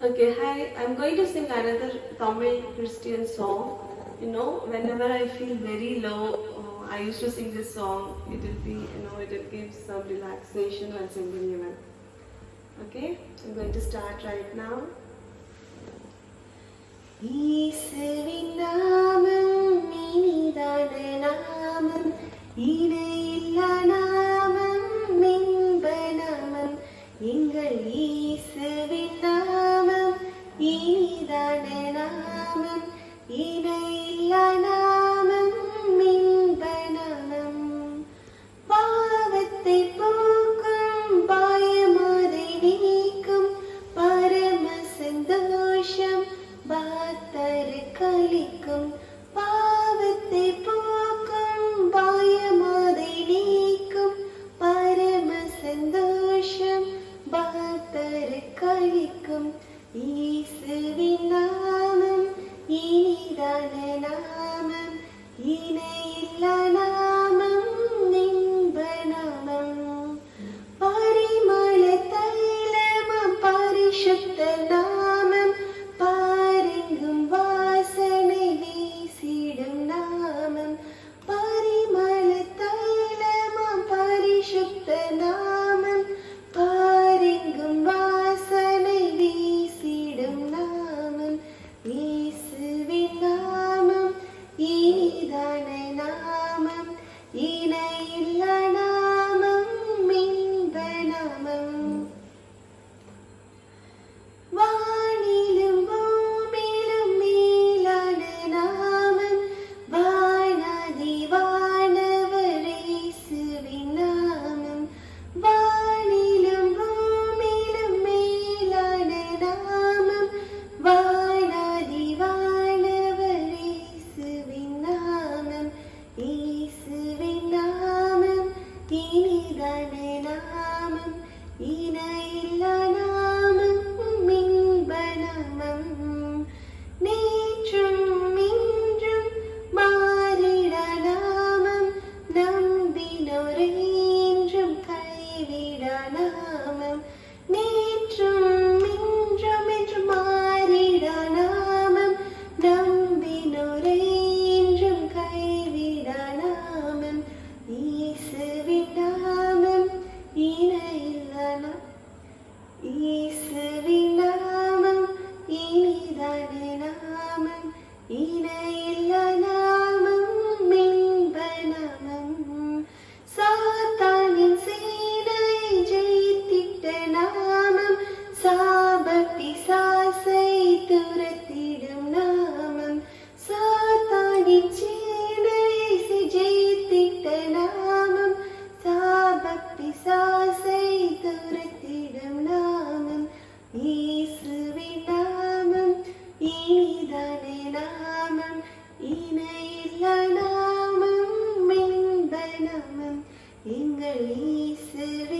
Okay, hi. I'm going to sing another Tamil Christian song. Whenever I feel very low, I used to sing this song. It will be, it will give some relaxation while singing even. Okay, I'm going to start right now. இயேசுவின் நாமம் இனிதான நாமம், இணையில்லா நாமம், இன்ப நாமம். எங்கள் இயேசுவின் நாமம் இனிதான நாமம், இணையில்லா நாமம், இன்ப நாமம். பாவத்தை போக்கும், பயமாதை நீக்கும், பரம சந்தோஷம் பாத்தரு கலிக்கும். பாவத்தை போக்கும், பயமாதை நீக்கும், பரம சந்தோஷம் பாத்தரு கலிக்கும். இயேசுவின் நாமம் இனிதான நாமம், இணையில்லா நாமம், இன்ப நாமம். பரிமள தைலமாம் பரிசுத்த நாமம், பாரெங்கும் வாசனை வீசிடும் நாமம். பரிமள தைலமாம் பரிசுத்த நாமம், பாரெங்கும் வாசனை வீசிடும் நாமம். இயேசுவின் நாமம் இனிதான நாமம், இணையில்லா நாமம், இன்ப நாமம். வானிலும் பூமியிலும் மேலான நாமம், வானாதி வானவர் இயேசுவின் நாமம். வானிலும் பூமியிலும் மேலான நாமம், வானாதி வானவர் இயேசுவின் நாமம். இயேசுவின் நாமம் இனிதான நாமம், இணையில்லா நாமம், இன்ப நாமம். நேற்றும் இன்றும் மாறிடா நாமம், நம்பினோரை என்றும் கைவிடா நாமம். நேற்றும் இன்றும் என்றும் மாறிடா நாமம், நம்பினோரை என்றும் கைவிடா நாமம். இயேசுவின் நாமம் இணையில்லா நாமம், இயேசுவின் நாமம் இனிதான நாமம், இணையில்லா நாமம், இன்ப நாமம். சாத்தானின் சேனையை ஜெயித்திட்ட நாமம், சாப பிசாசை துரத்திடும் நாமம். சாத்தானின் சேனையை ஜெயித்திட்ட நாமம், சாப பிசாசை துரத்திடும் நாமம். இயேசுவின் நாமம் இனிதான நாமம், இணையில்லா நாமம், இன்ப நாமம். எங்கள் இயேசுவின்